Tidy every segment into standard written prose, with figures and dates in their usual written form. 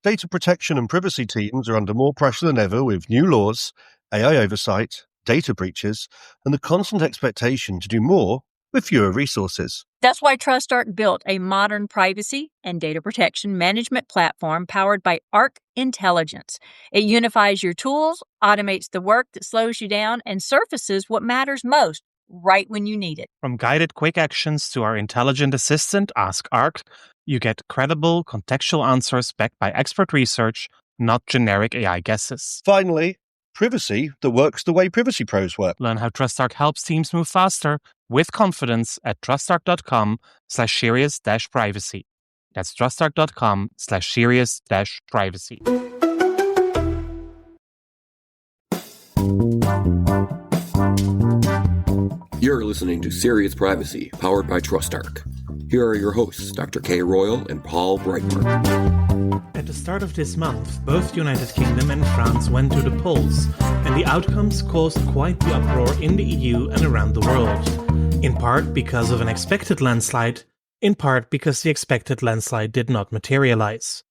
Data protection and privacy teams are under more pressure than ever with new laws, AI oversight, data breaches, and the constant expectation to do more with fewer resources. That's why TrustArc built a modern privacy and data protection management platform powered by Arc Intelligence. It unifies your tools, automates the work that slows you down, and surfaces what matters most right when you need it. From guided quick actions to our intelligent assistant, Ask Arc, you get credible, contextual answers backed by expert research, not generic AI guesses. Finally, privacy that works the way privacy pros work. Learn how TrustArc helps teams move faster with confidence at trustarc.com/serious-privacy. That's trustarc.com/serious-privacy. You're listening to Serious Privacy, powered by TrustArc. Here are your hosts, Dr. Kay Royal and Paul Breitbart. At the start of this month, both the United Kingdom and France went to the polls, and the outcomes caused quite the uproar in the EU and around the world. In part because of an expected landslide, in part because the expected landslide did not materialize.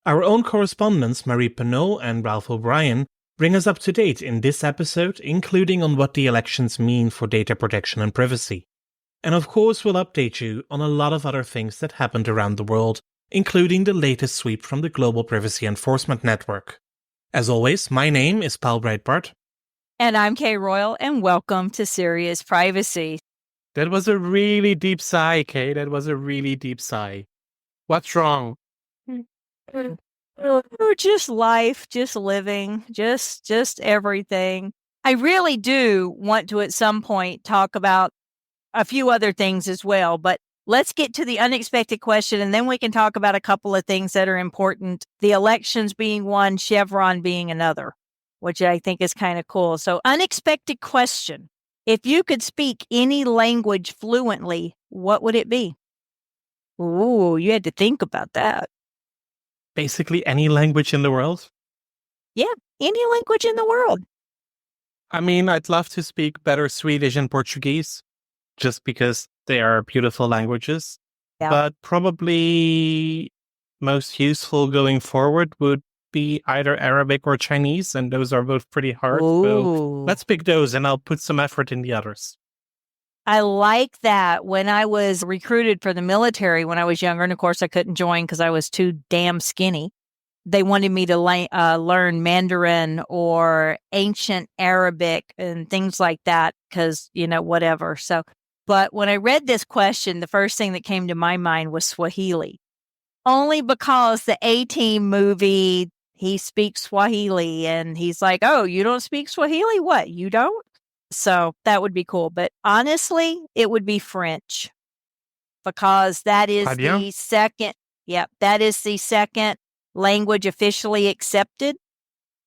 Our own correspondents, Marie Penot and Ralph O'Brien, bring us up to date in this episode, including on what the elections mean for data protection and privacy. And of course, we'll update you on a lot of other things that happened around the world, including the latest sweep from the Global Privacy Enforcement Network. As always, my name is Paul Breitbart. And I'm Kay Royal, and welcome to Serious Privacy. That was a really deep sigh, Kay. That was a really deep sigh. What's wrong? Just life, just living, just everything. I really do want to at some point talk about a few other things as well, but let's get to the unexpected question, and then we can talk about a couple of things that are important. The elections being one, Chevron being another, which I think is kind of cool. So, unexpected question. If you could speak any language fluently, what would it be? Ooh, you had to think about that. Basically any language in the world? Yeah, any language in the world. I mean, I'd love to speak better Swedish and Portuguese, just because they are beautiful languages. Yeah. But probably most useful going forward would be either Arabic or Chinese, and those are both pretty hard. Ooh. So let's pick those, and I'll put some effort in the others. I like that. When I was recruited for the military when I was younger, and of course I couldn't join because I was too damn skinny, they wanted me to learn Mandarin or ancient Arabic and things like that because, whatever. So, but when I read this question, the first thing that came to my mind was Swahili. Only because the A-Team movie, he speaks Swahili and he's like, oh, you don't speak Swahili? What, you don't? So that would be cool. But honestly, it would be French because that is the second. Yep, that is the second language officially accepted.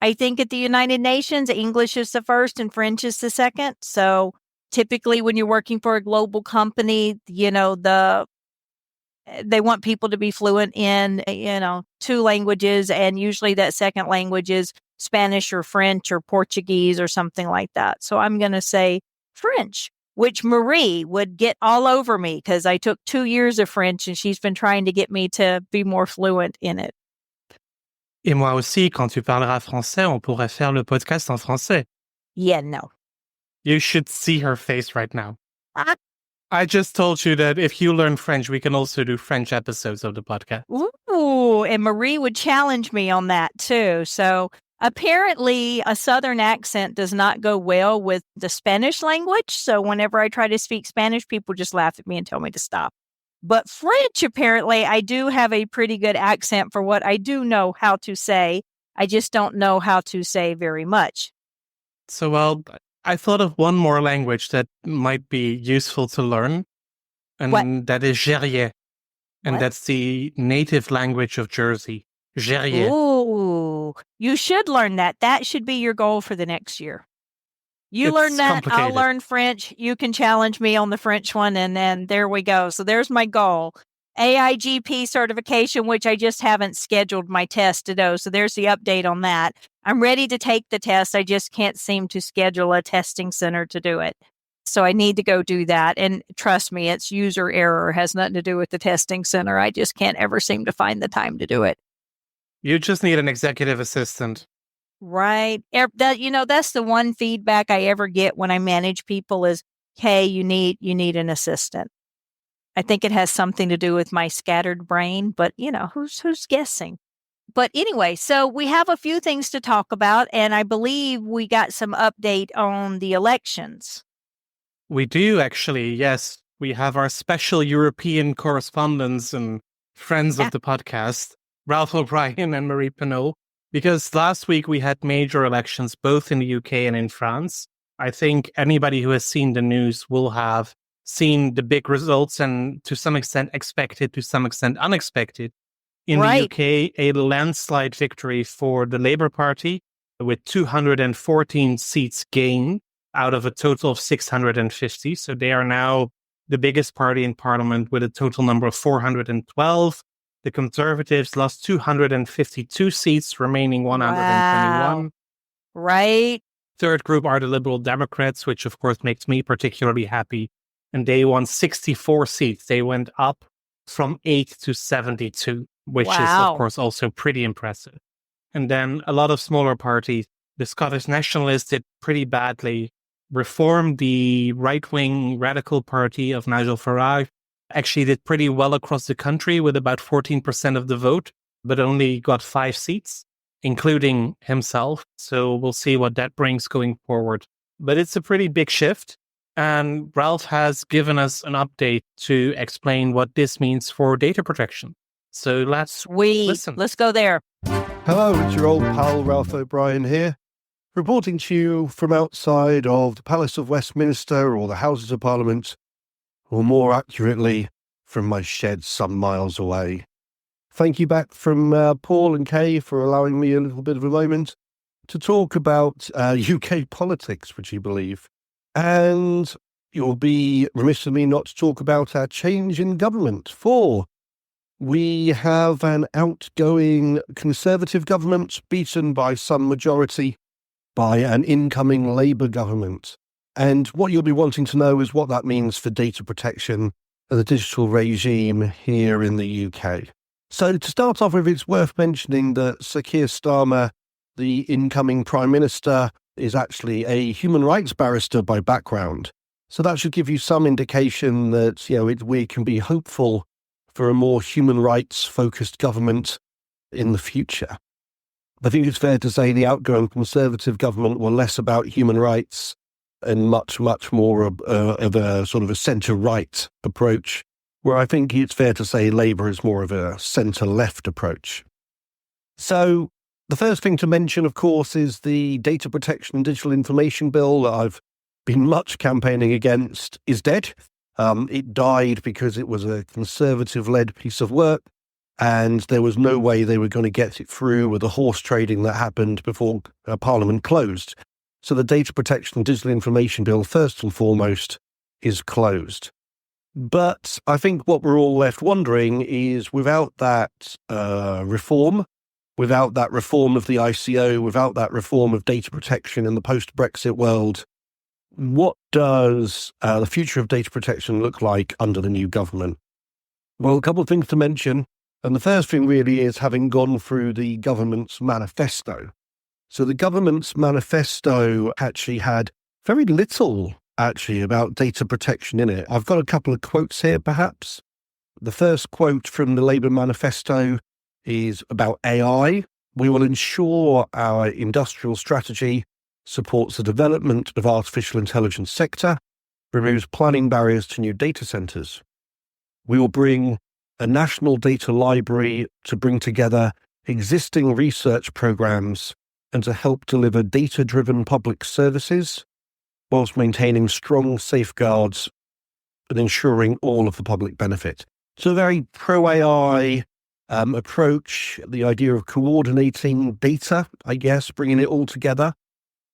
I think at the United Nations, English is the first and French is the second. So typically when you're working for a global company, they want people to be fluent in, two languages. And usually that second language is Spanish or French or Portuguese or something like that. So I'm going to say French, which Marie would get all over me because I took 2 years of French and she's been trying to get me to be more fluent in it. Et moi aussi, quand tu parleras français, on pourrait faire le podcast en français. Yeah, no. You should see her face right now. I just told you that if you learn French, we can also do French episodes of the podcast. Ooh, and Marie would challenge me on that too. So apparently a Southern accent does not go well with the Spanish language. So whenever I try to speak Spanish, people just laugh at me and tell me to stop. But French, apparently, I do have a pretty good accent for what I do know how to say. I just don't know how to say very much. So, well, I thought of one more language that might be useful to learn, and that is Gerrier. And that's the native language of Jersey. Gerrier. Ooh, you should learn that. That should be your goal for the next year. You learn that, I'll learn French. You can challenge me on the French one, and then there we go. So there's my goal. AIGP certification, which I just haven't scheduled my test to do. So there's the update on that. I'm ready to take the test. I just can't seem to schedule a testing center to do it. So I need to go do that. And trust me, it's user error. It has nothing to do with the testing center. I just can't ever seem to find the time to do it. You just need an executive assistant. Right. That's the one feedback I ever get when I manage people is, hey, you need an assistant. I think it has something to do with my scattered brain, but who's guessing? But anyway, so we have a few things to talk about, and I believe we got some update on the elections. We do, actually, yes. We have our special European correspondents and friends of the podcast, Ralph O'Brien and Marie Penot, because last week we had major elections both in the UK and in France. I think anybody who has seen the news will have seen the big results and to some extent expected, to some extent unexpected. In the UK, a landslide victory for the Labour Party with 214 seats gained out of a total of 650. So they are now the biggest party in Parliament with a total number of 412. The Conservatives lost 252 seats, remaining 121. Wow. Right. Third group are the Liberal Democrats, which of course makes me particularly happy. And they won 64 seats. They went up from 8 to 72, which is of course also pretty impressive. And then a lot of smaller parties. The Scottish Nationalists did pretty badly. Reform, the right-wing radical party of Nigel Farage, actually did pretty well across the country with about 14% of the vote, but only got 5 seats, including himself. So we'll see what that brings going forward. But it's a pretty big shift. And Ralph has given us an update to explain what this means for data protection. So let's listen. Let's go there. Hello, it's your old pal Ralph O'Brien here, reporting to you from outside of the Palace of Westminster or the Houses of Parliament, or more accurately, from my shed some miles away. Thank you back from Paul and Kay for allowing me a little bit of a moment to talk about UK politics, would you believe? And you'll be remiss of me not to talk about our change in government, for we have an outgoing Conservative government beaten by some majority by an incoming Labour government. And what you'll be wanting to know is what that means for data protection and the digital regime here in the UK. So to start off with, it's worth mentioning that Sir Keir Starmer, the incoming Prime Minister, is actually a human rights barrister by background. So that should give you some indication that, we can be hopeful for a more human rights focused government in the future. I think it's fair to say the outgoing Conservative government were less about human rights and much, much more of a sort of a centre-right approach, where I think it's fair to say Labour is more of a centre-left approach. So the first thing to mention, of course, is the Data Protection and Digital Information Bill that I've been much campaigning against is dead. It died because it was a Conservative-led piece of work, and there was no way they were going to get it through with the horse trading that happened before Parliament closed. So the Data Protection and Digital Information Bill, first and foremost, is closed. But I think what we're all left wondering is, without that reform, without that reform of the ICO, without that reform of data protection in the post-Brexit world, what does the future of data protection look like under the new government? Well, a couple of things to mention. And the first thing really is having gone through the government's manifesto. So the government's manifesto actually had very little about data protection in it. I've got a couple of quotes here, perhaps. The first quote from the Labour manifesto is about AI. We will ensure our industrial strategy supports the development of artificial intelligence sector, removes planning barriers to new data centres. We will bring a national data library to bring together existing research programs and to help deliver data-driven public services whilst maintaining strong safeguards and ensuring all of the public benefit. So a very pro-AI approach, the idea of coordinating data, I guess, bringing it all together.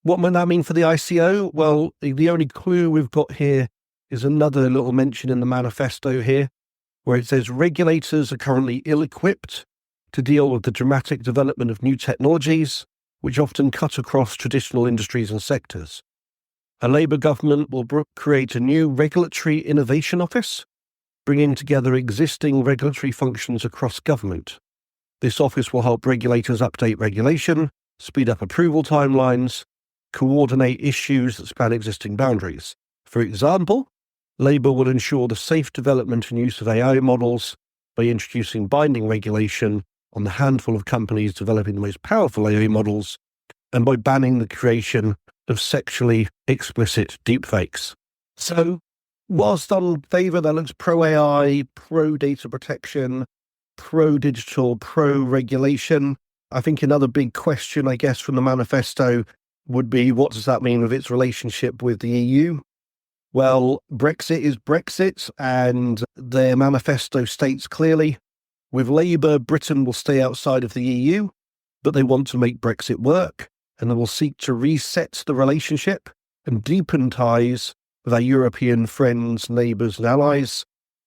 What might that mean for the ICO? Well, the only clue we've got here is another little mention in the manifesto here, where it says regulators are currently ill-equipped to deal with the dramatic development of new technologies, which often cut across traditional industries and sectors. A Labour government will create a new regulatory innovation office, bringing together existing regulatory functions across government. This office will help regulators update regulation, speed up approval timelines, coordinate issues that span existing boundaries. For example, Labour will ensure the safe development and use of AI models by introducing binding regulation on the handful of companies developing the most powerful AI models, and by banning the creation of sexually explicit deepfakes. So, whilst on favour, that looks pro-AI, pro-data protection, pro-digital, pro-regulation, I think another big question, I guess, from the manifesto would be, what does that mean with its relationship with the EU? Well, Brexit is Brexit, and their manifesto states clearly, with Labour, Britain will stay outside of the EU, but they want to make Brexit work, and they will seek to reset the relationship and deepen ties with our European friends, neighbours and allies.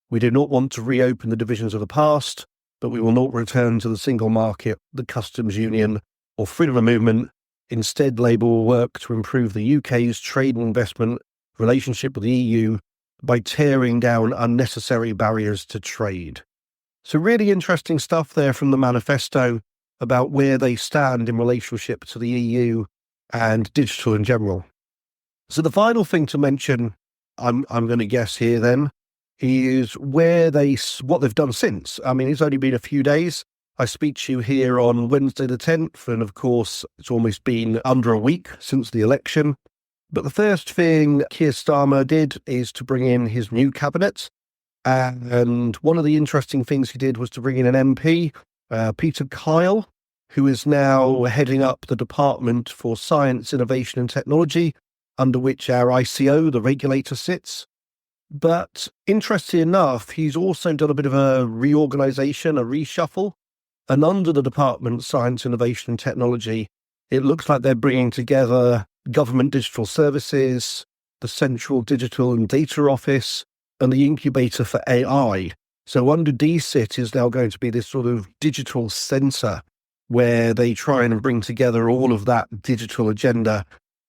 We do not want to reopen the divisions of the past, but we will not return to the single market, the customs union, or freedom of movement. Instead, Labour will work to improve the UK's trade and investment relationship with the EU by tearing down unnecessary barriers to trade. So really interesting stuff there from the manifesto about where they stand in relationship to the EU and digital in general. So the final thing to mention, I'm going to guess here then, is what they've done since. I mean, it's only been a few days. I speak to you here on Wednesday the 10th, and of course, it's almost been under a week since the election. But the first thing Keir Starmer did is to bring in his new cabinet. And one of the interesting things he did was to bring in an MP, Peter Kyle, who is now heading up the Department for Science, Innovation and Technology, under which our ICO, the regulator, sits. But interestingly enough, he's also done a bit of a reorganisation, a reshuffle. And under the Department of Science, Innovation and Technology, it looks like they're bringing together Government Digital Services, the Central Digital and Data Office, and the Incubator for AI. So under DCIT is now going to be this sort of digital centre where they try and bring together all of that digital agenda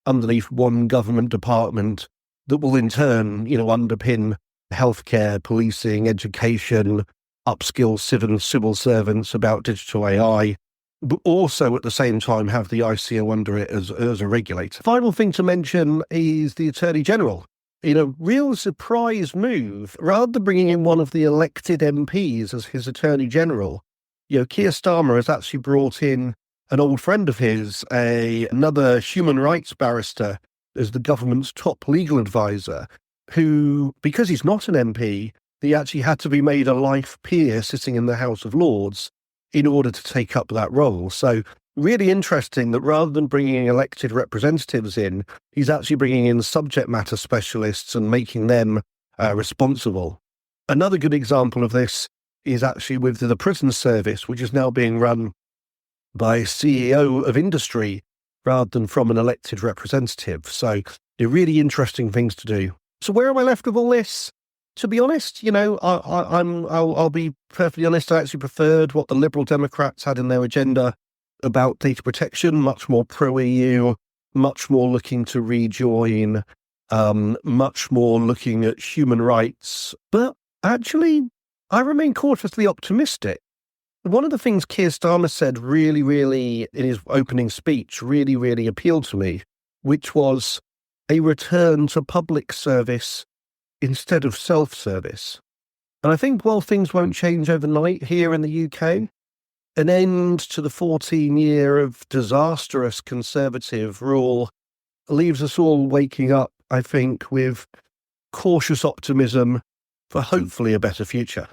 underneath one government department that will in turn, underpin healthcare, policing, education, upskill civil servants about digital AI, but also at the same time have the ICO under it as a regulator. Final thing to mention is the Attorney General. Real surprise move. Rather than bringing in one of the elected MPs as his Attorney General, Keir Starmer has actually brought in an old friend of his, another human rights barrister, as the government's top legal advisor, who, because he's not an MP, he actually had to be made a life peer sitting in the House of Lords in order to take up that role. So really interesting that rather than bringing elected representatives in, he's actually bringing in subject matter specialists and making them responsible. Another good example of this is actually with the prison service, which is now being run by a CEO of industry rather than from an elected representative. So they're really interesting things to do. So where am I left with all this? To be honest, I'll be perfectly honest, I actually preferred what the Liberal Democrats had in their agenda about data protection, much more pro-EU, much more looking to rejoin, much more looking at human rights. But actually, I remain cautiously optimistic. One of the things Keir Starmer said really, in his opening speech, really appealed to me, which was a return to public service instead of self-service. And I think while things won't change overnight here in the UK, an end to the 14-year of disastrous Conservative rule leaves us all waking up, I think, with cautious optimism for hopefully a better future.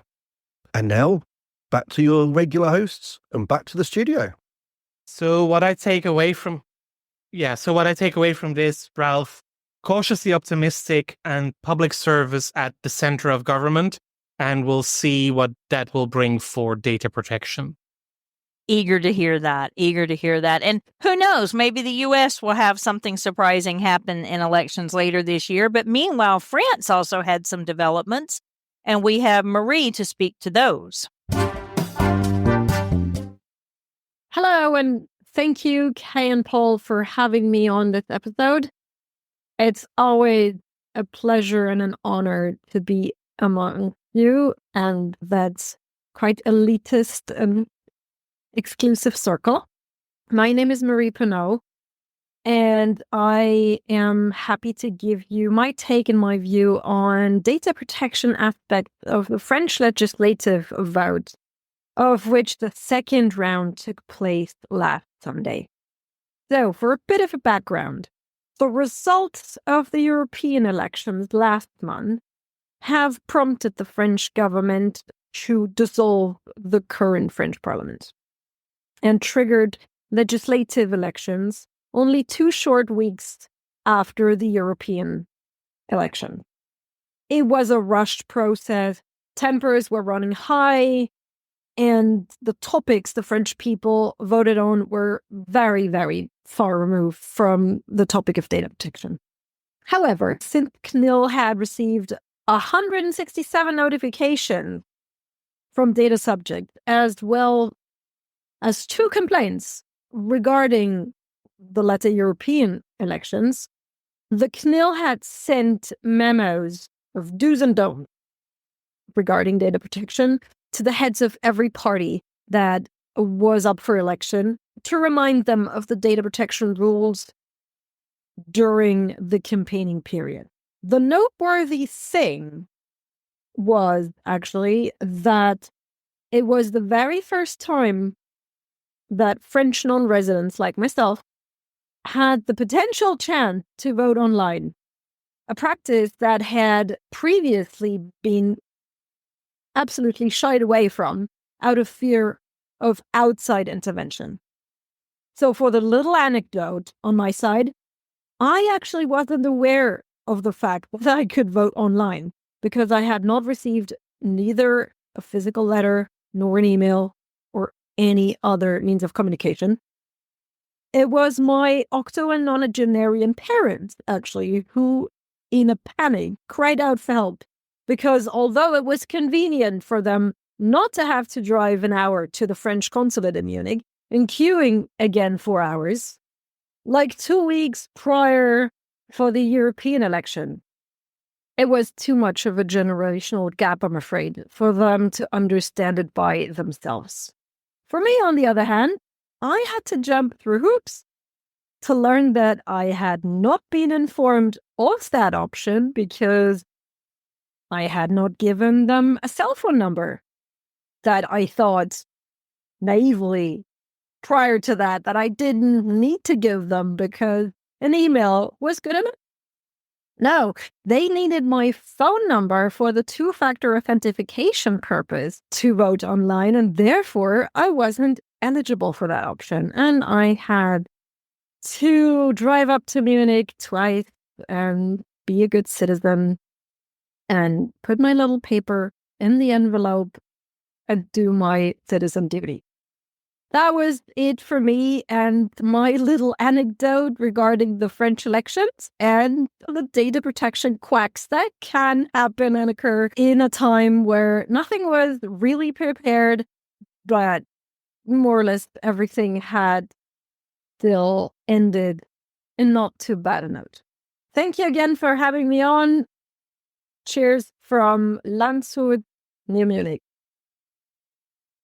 And now, back to your regular hosts and back to the studio. So what I take away from this, Ralph, cautiously optimistic and public service at the center of government, and we'll see what that will bring for data protection. Eager to hear that. And who knows, maybe the US will have something surprising happen in elections later this year. But meanwhile, France also had some developments, and we have Marie to speak to those. Hello, and thank you, Kay and Paul, for having me on this episode. It's always a pleasure and an honor to be among you, and that's quite elitist and exclusive circle. My name is Marie Penot, and I am happy to give you my take and my view on data protection aspect of the French legislative vote, of which the second round took place last Sunday. So, for a bit of a background, the results of the European elections last month have prompted the French government to dissolve the current French parliament and triggered legislative elections only 2 short weeks after the European election. It was a rushed process. Tempers were running high, and the topics the French people voted on were very, very far removed from the topic of data protection. However, since CNIL had received 167 notifications from data subjects, as well as 2 complaints regarding the latter European elections, the CNIL had sent memos of do's and don'ts regarding data protection to the heads of every party that was up for election to remind them of the data protection rules during the campaigning period. The noteworthy thing was actually that it was the very first time that French non-residents like myself had the potential chance to vote online, a practice that had previously been absolutely shied away from out of fear of outside intervention. So for the little anecdote on my side, I actually wasn't aware of the fact that I could vote online because I had not received neither a physical letter nor an email or any other means of communication. It was my octo and nonagenarian parents, actually, who, in a panic, cried out for help because although it was convenient for them not to have to drive an hour to the French consulate in Munich and queuing again 4 hours, like 2 weeks prior for the European election, it was too much of a generational gap, I'm afraid, for them to understand it by themselves. For me, on the other hand, I had to jump through hoops to learn that I had not been informed of that option because I had not given them a cell phone number that I thought naively prior to that I didn't need to give them because an email was good enough. No, they needed my phone number for the 2-factor authentication purpose to vote online, and therefore I wasn't eligible for that option. And I had to drive up to Munich twice and be a good citizen and put my little paper in the envelope and do my citizen duty. That was it for me and my little anecdote regarding the French elections and the data protection quacks that can happen and occur in a time where nothing was really prepared, but more or less everything had still ended in not too bad a note. Thank you again for having me on. Cheers from Landshut near Munich.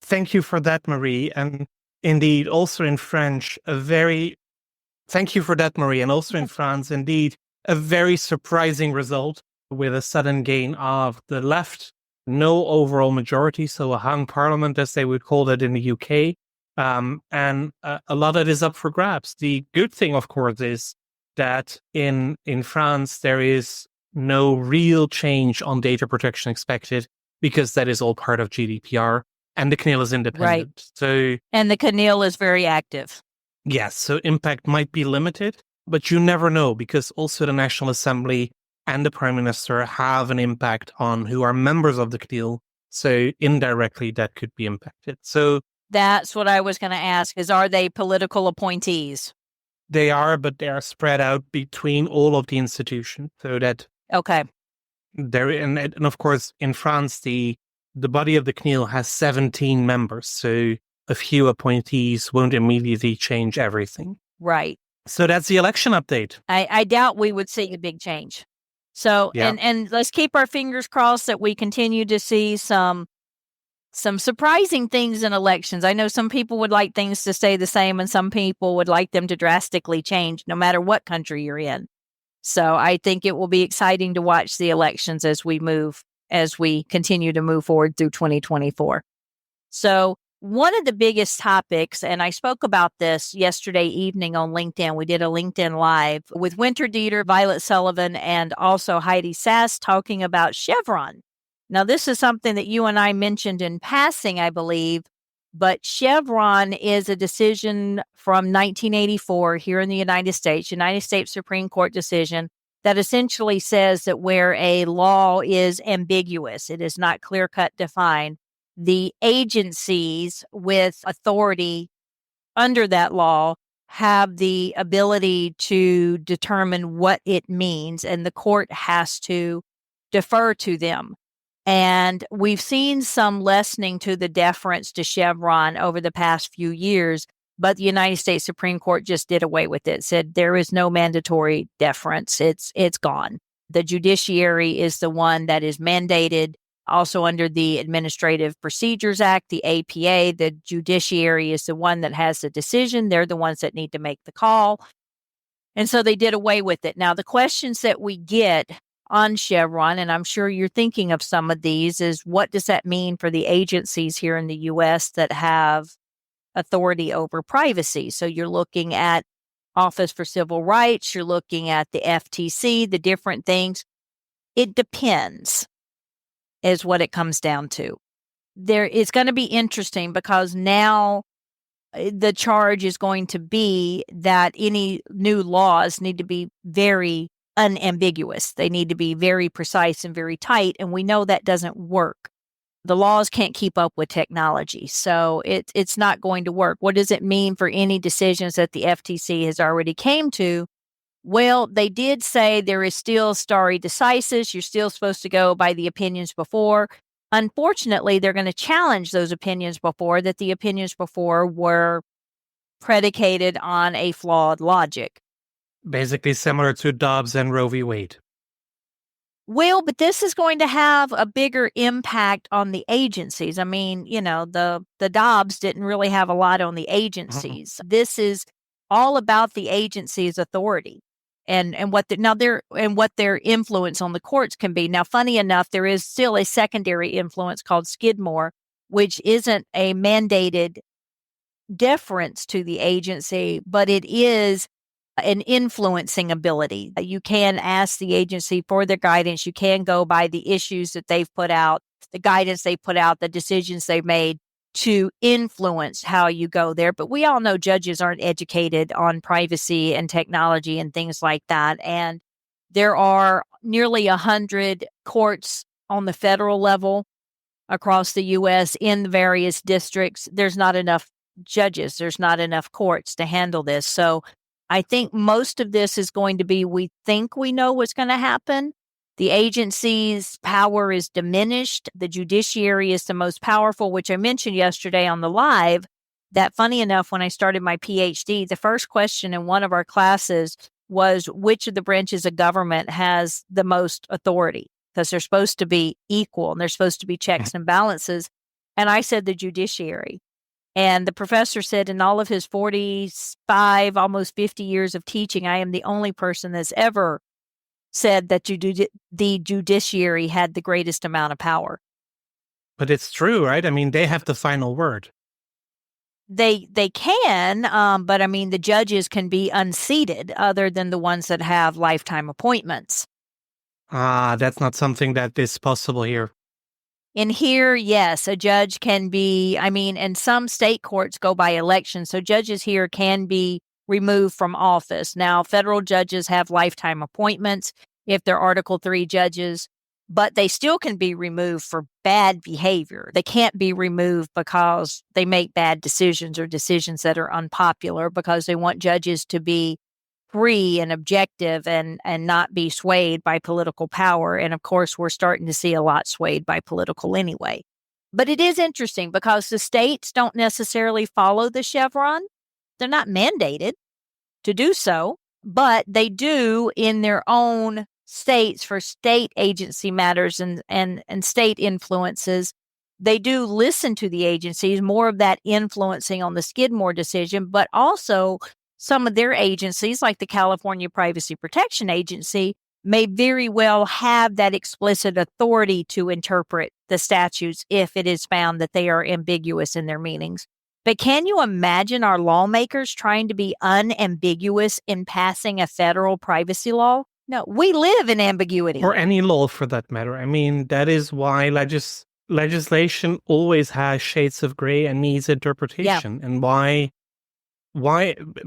Thank you for that, Marie. And indeed, also in French, thank you for that, Marie. And also in France, indeed, a very surprising result with a sudden gain of the left, no overall majority, so a hung parliament, as they would call it in the UK. And a lot of it is up for grabs. The good thing, of course, is that in France, there is no real change on data protection expected because that is all part of GDPR. And the CNIL is independent. Right. So, and the CNIL is very active. Yes, so impact might be limited, but you never know because also the National Assembly and the Prime Minister have an impact on who are members of the CNIL. So indirectly, that could be impacted. So that's what I was going to ask is, are they political appointees? They are, but they are spread out between all of the institutions. So that okay. There, and of course, in France, the body of the CNIL has 17 members, so a few appointees won't immediately change everything. Right. So that's the election update. I doubt we would see a big change. So, yeah. and let's keep our fingers crossed that we continue to see some some surprising things in elections. I know some people would like things to stay the same and some people would like them to drastically change no matter what country you're in. So I think it will be exciting to watch the elections as we continue to move forward through 2024. So one of the biggest topics, and I spoke about this yesterday evening on LinkedIn. We did a LinkedIn Live with Winter Dieter, Violet Sullivan, and also Heidi Sass talking about Chevron. Now, this is something that you and I mentioned in passing, I believe, but Chevron is a decision from 1984 here in the United States Supreme Court decision that essentially says that where a law is ambiguous, it is not clear-cut defined, the agencies with authority under that law have the ability to determine what it means, and the court has to defer to them. And we've seen some lessening to the deference to Chevron over the past few years, but the United States Supreme Court just did away with it, said there is no mandatory deference. It's gone. The judiciary is the one that is mandated. Also under the Administrative Procedures Act, the APA, the judiciary is the one that has the decision. They're the ones that need to make the call. And so they did away with it. Now, the questions that we get on Chevron, and I'm sure you're thinking of some of these, is what does that mean for the agencies here in the U.S. that have authority over privacy? So you're looking at Office for Civil Rights, you're looking at the FTC, the different things. It depends, is what it comes down to. It's going to be interesting because now the charge is going to be that any new laws need to be very unambiguous. They need to be very precise and very tight, and we know that doesn't work. The laws can't keep up with technology, so it's not going to work. What does it mean for any decisions that the FTC has already came to? Well, they did say there is still stare decisis. You're still supposed to go by the opinions before. Unfortunately, they're going to challenge those opinions before, that the opinions before were predicated on a flawed logic. Basically similar to Dobbs and Roe v. Wade. Well, but this is going to have a bigger impact on the agencies. I mean, the Dobbs didn't really have a lot on the agencies. This is all about the agency's authority and what their influence on the courts can be. Now, funny enough, there is still a secondary influence called Skidmore, which isn't a mandated deference to the agency, but it is an influencing ability. You can ask the agency for their guidance. You can go by the issues that they've put out, the guidance they put out, the decisions they've made to influence how you go there. But we all know judges aren't educated on privacy and technology and things like that. And there are nearly 100 courts on the federal level across the U.S. in the various districts. There's not enough judges. There's not enough courts to handle this. So I think most of this is going to be, we think we know what's going to happen. The agency's power is diminished. The judiciary is the most powerful, which I mentioned yesterday on the live, that funny enough, when I started my PhD, the first question in one of our classes was which of the branches of government has the most authority, because they're supposed to be equal and they're supposed to be checks and balances. And I said the judiciary. And the professor said in all of his 45, almost 50 years of teaching, I am the only person that's ever said that the judiciary had the greatest amount of power. But it's true, right? I mean, they have the final word. They can, but I mean, the judges can be unseated other than the ones that have lifetime appointments. That's not something that is possible here. In here, yes, a judge can be, and some state courts go by election, so judges here can be removed from office. Now, federal judges have lifetime appointments if they're Article III judges, but they still can be removed for bad behavior. They can't be removed because they make bad decisions or decisions that are unpopular, because they want judges to be free and objective and not be swayed by political power. And of course, we're starting to see a lot swayed by political anyway. But it is interesting because the states don't necessarily follow the Chevron. They're not mandated to do so, but they do in their own states for state agency matters and state influences. they do listen to the agencies, more of that influencing on the Skidmore decision, but also some of their agencies, like the California Privacy Protection Agency, may very well have that explicit authority to interpret the statutes if it is found that they are ambiguous in their meanings. But can you imagine our lawmakers trying to be unambiguous in passing a federal privacy law? No, we live in ambiguity. Or any law for that matter. I mean, that is why legislation always has shades of gray and needs interpretation. And why?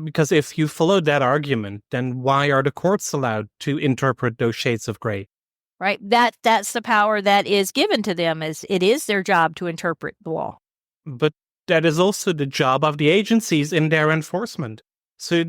Because if you follow that argument, then why are the courts allowed to interpret those shades of gray? Right. That's the power that is given to them. It is their job to interpret the law. But that is also the job of the agencies in their enforcement. So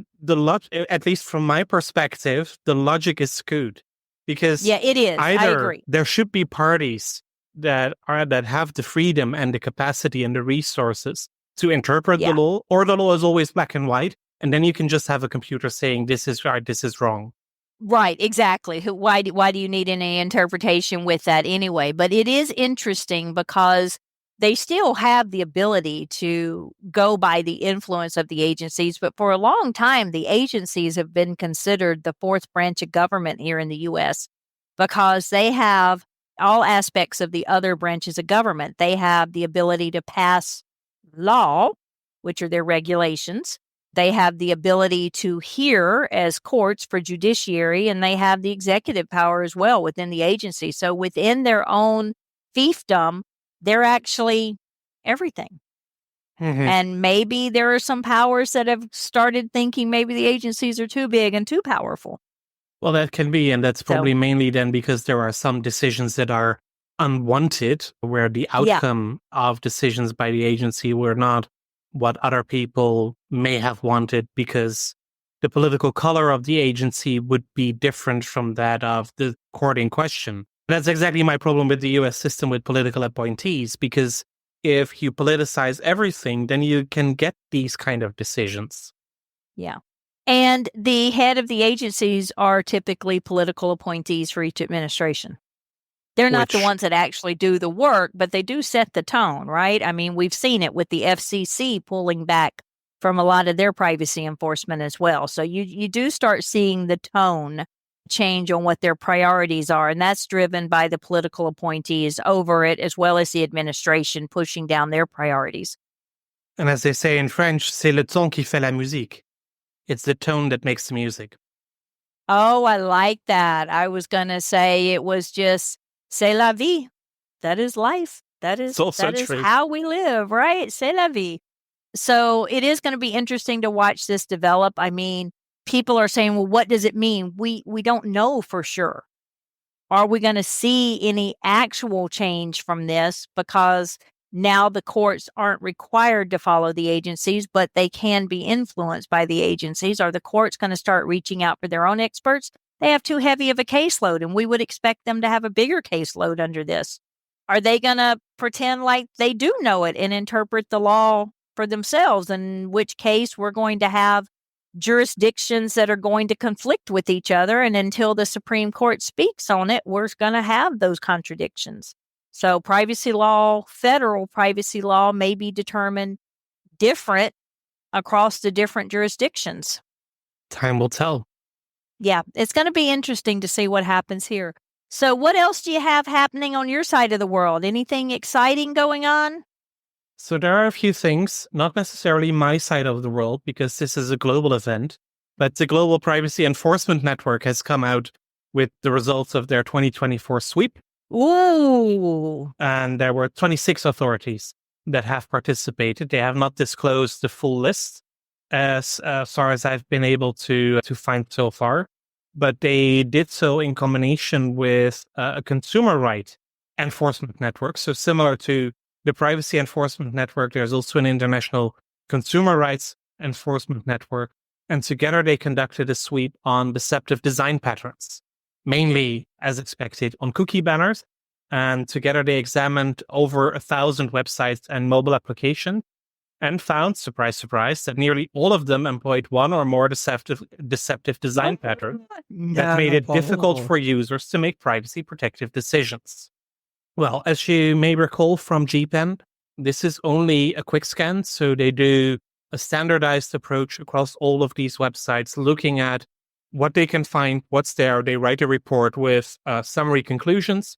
at least from my perspective, the logic is skewed. Because it is. I agree. There should be parties that have the freedom and the capacity and the resources to interpret the law, or the law is always black and white, and then you can just have a computer saying this is right, this is wrong. Right, exactly. Why do you need any interpretation with that anyway? But it is interesting because they still have the ability to go by the influence of the agencies. But for a long time, the agencies have been considered the fourth branch of government here in the U.S. because they have all aspects of the other branches of government. They have the ability to pass law, which are their regulations. They have the ability to hear as courts for judiciary, and they have the executive power as well within the agency. So within their own fiefdom, they're actually everything. Mm-hmm. And maybe there are some powers that have started thinking maybe the agencies are too big and too powerful. Well, that can be, and that's probably mainly then because there are some decisions that are unwanted, where the outcome of decisions by the agency were not what other people may have wanted, because the political color of the agency would be different from that of the court in question. That's exactly my problem with the US system with political appointees, because if you politicize everything, then you can get these kind of decisions. Yeah. And the head of the agencies are typically political appointees for each administration. They're not the ones that actually do the work, but they do set the tone, right? I mean, we've seen it with the FCC pulling back from a lot of their privacy enforcement as well. So you do start seeing the tone change on what their priorities are, and that's driven by the political appointees over it, as well as the administration pushing down their priorities. And as they say in French, c'est le ton qui fait la musique. It's the tone that makes the music. Oh, I like that. I was going to say it was just, c'est la vie. That is life. That is how we live, right? C'est la vie. So it is going to be interesting to watch this develop. I mean, people are saying, well, what does it mean? We don't know for sure. Are we going to see any actual change from this? Because now the courts aren't required to follow the agencies, but they can be influenced by the agencies. Are the courts going to start reaching out for their own experts? They have too heavy of a caseload, and we would expect them to have a bigger caseload under this. Are they going to pretend like they do know it and interpret the law for themselves, in which case we're going to have jurisdictions that are going to conflict with each other, and until the Supreme Court speaks on it, we're going to have those contradictions. So privacy law, federal privacy law, may be determined different across the different jurisdictions. Time will tell. Yeah, it's going to be interesting to see what happens here. So what else do you have happening on your side of the world? Anything exciting going on? So there are a few things, not necessarily my side of the world, because this is a global event, but the Global Privacy Enforcement Network has come out with the results of their 2024 sweep. Ooh. And there were 26 authorities that have participated. They have not disclosed the full list as far as I've been able to find so far, but they did so in combination with a consumer right enforcement network. So similar to the Privacy Enforcement Network, there's also an international consumer rights enforcement network. And together they conducted a sweep on deceptive design patterns, mainly, as expected, on cookie banners. And together they examined over 1,000 websites and mobile applications and found, surprise, surprise, that nearly all of them employed one or more deceptive design pattern that made it difficult for users to make privacy protective decisions. Well, as you may recall from GPEN, this is only a quick scan. So they do a standardized approach across all of these websites, looking at what they can find, what's there. They write a report with summary conclusions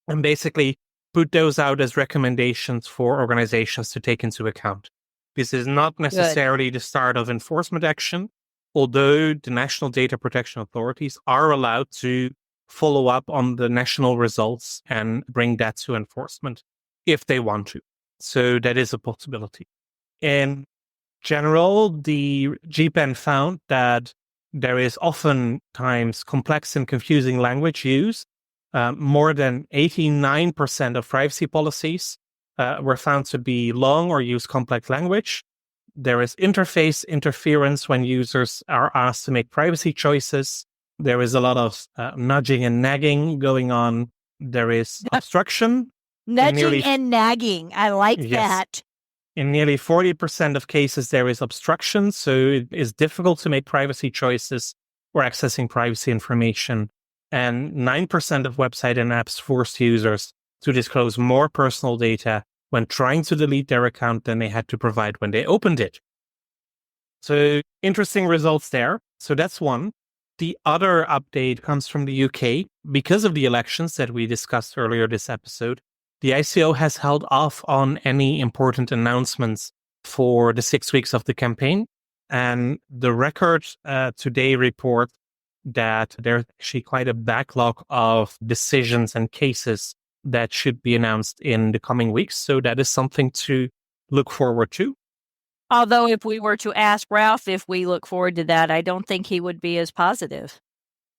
and basically put those out as recommendations for organizations to take into account. This is not necessarily the start of enforcement action, although the national data protection authorities are allowed to follow up on the national results and bring that to enforcement if they want to. So that is a possibility. In general, the GPEN found that there is oftentimes complex and confusing language used. More than 89% of privacy policies were found to be long or use complex language. There is interface interference when users are asked to make privacy choices. There is a lot of nudging and nagging going on. There is obstruction. Nudging and nagging. I like that. In nearly 40% of cases, there is obstruction. So it is difficult to make privacy choices or accessing privacy information. And 9% of website and apps forced users to disclose more personal data when trying to delete their account than they had to provide when they opened it. So interesting results there. So that's one. The other update comes from the UK. Because of the elections that we discussed earlier this episode, the ICO has held off on any important announcements for the 6 weeks of the campaign. And the Record today report that there's actually quite a backlog of decisions and cases that should be announced in the coming weeks. So that is something to look forward to. Although if we were to ask Ralph if we look forward to that, I don't think he would be as positive.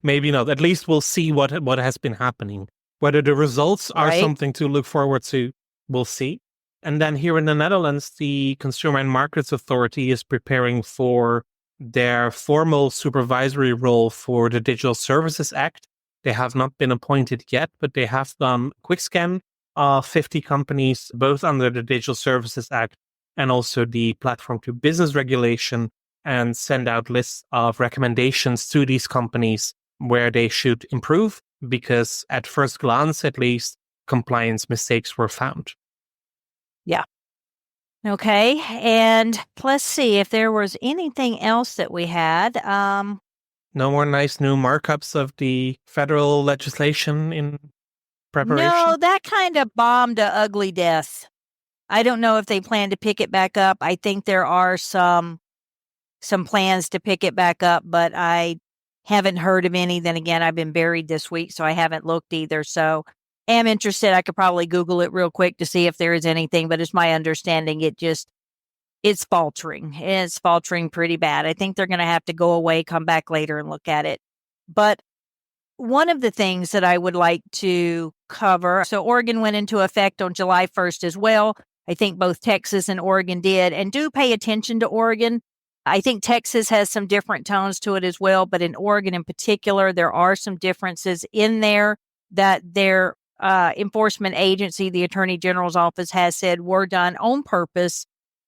Maybe not. At least we'll see what has been happening. Whether the results are something to look forward to, we'll see. And then here in the Netherlands, the Consumer and Markets Authority is preparing for their formal supervisory role for the Digital Services Act. They have not been appointed yet, but they have done a quick scan of 50 companies, both under the Digital Services Act and also the Platform to Business Regulation, and send out lists of recommendations to these companies where they should improve, because at first glance, at least, compliance mistakes were found. Yeah. Okay. And let's see if there was anything else that we had. No more nice new markups of the federal legislation in preparation? No, that kind of bombed a ugly death. I don't know if they plan to pick it back up. I think there are some plans to pick it back up, but I haven't heard of any. Then again, I've been buried this week, so I haven't looked either. So am interested. I could probably Google it real quick to see if there is anything, but it's my understanding it's faltering. It's faltering pretty bad. I think they're going to have to go away, come back later and look at it. But one of the things that I would like to cover, so Oregon went into effect on July 1st as well. I think both Texas and Oregon did, and do pay attention to Oregon. I think Texas has some different tones to it as well, but in Oregon in particular, there are some differences in there that their enforcement agency, the Attorney General's office, has said were done on purpose,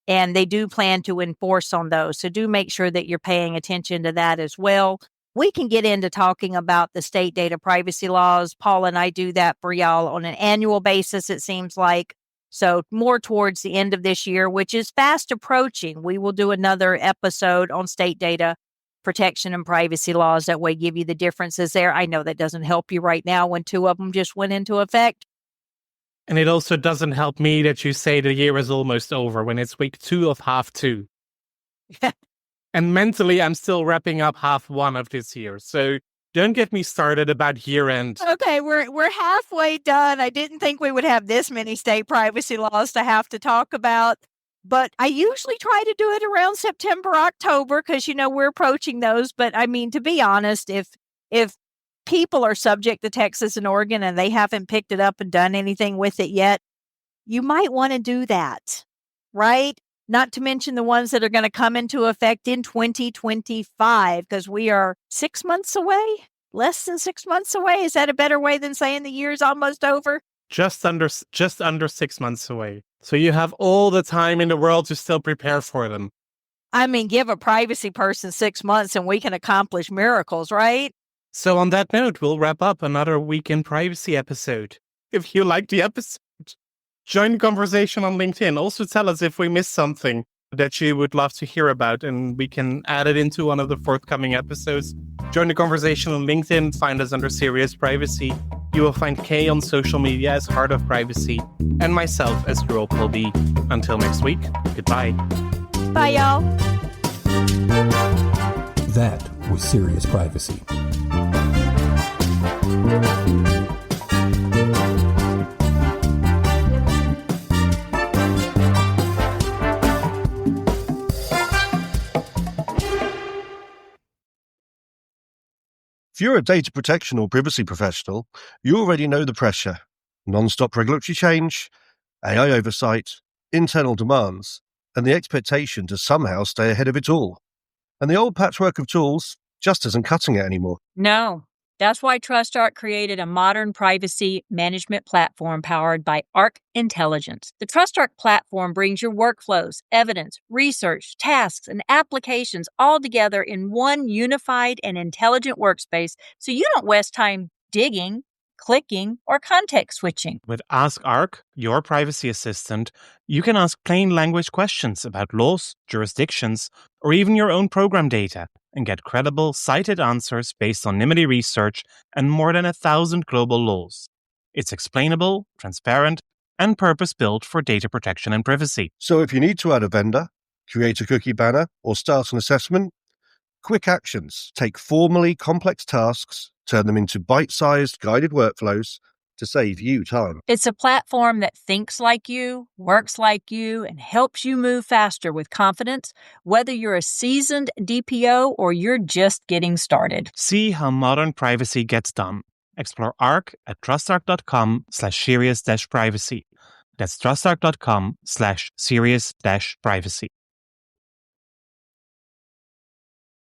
and they do plan to enforce on those. So do make sure that you're paying attention to that as well. We can get into talking about the state data privacy laws. Paul and I do that for y'all on an annual basis, it seems like. So more towards the end of this year, which is fast approaching, we will do another episode on state data protection and privacy laws. That way, give you the differences there. I know that doesn't help you right now when two of them just went into effect. And it also doesn't help me that you say the year is almost over when it's week 2 of half 2. And mentally, I'm still wrapping up half 1 of this year. So don't get me started about year end. Okay, we're halfway done. I didn't think we would have this many state privacy laws to have to talk about. But I usually try to do it around September, October, because, we're approaching those. But I mean, to be honest, if people are subject to Texas and Oregon and they haven't picked it up and done anything with it yet, you might want to do that, right? Not to mention the ones that are going to come into effect in 2025, because we are 6 months away, less than 6 months away. Is that a better way than saying the year's almost over? Just under 6 months away. So you have all the time in the world to still prepare for them. I mean, give a privacy person 6 months and we can accomplish miracles, right? So on that note, we'll wrap up another Week in Privacy episode. if you like the episode. Join the conversation on LinkedIn. Also tell us if we missed something that you would love to hear about, and we can add it into one of the forthcoming episodes. Join the conversation on LinkedIn. Find us under Serious Privacy. You will find Kay on social media as Heart of Privacy, and myself as Girl Paul B. Until next week, goodbye. Bye, y'all. That was Serious Privacy. If you're a data protection or privacy professional, you already know the pressure. Non-stop regulatory change, AI oversight, internal demands, and the expectation to somehow stay ahead of it all. And the old patchwork of tools just isn't cutting it anymore. No. That's why TrustArc created a modern privacy management platform powered by Arc Intelligence. The TrustArc platform brings your workflows, evidence, research, tasks, and applications all together in one unified and intelligent workspace so you don't waste time digging, clicking, or context switching. With Ask Arc, your privacy assistant, you can ask plain language questions about laws, jurisdictions, or even your own program data, and get credible, cited answers based on NIMBY research and more than 1,000 global laws. It's explainable, transparent, and purpose-built for data protection and privacy. So if you need to add a vendor, create a cookie banner, or start an assessment, quick actions take formally complex tasks, turn them into bite-sized guided workflows to save you time. It's a platform that thinks like you, works like you, and helps you move faster with confidence, whether you're a seasoned DPO or you're just getting started. See how modern privacy gets done. Explore Arc at trustarc.com/serious-privacy. That's trustarc.com/serious-privacy.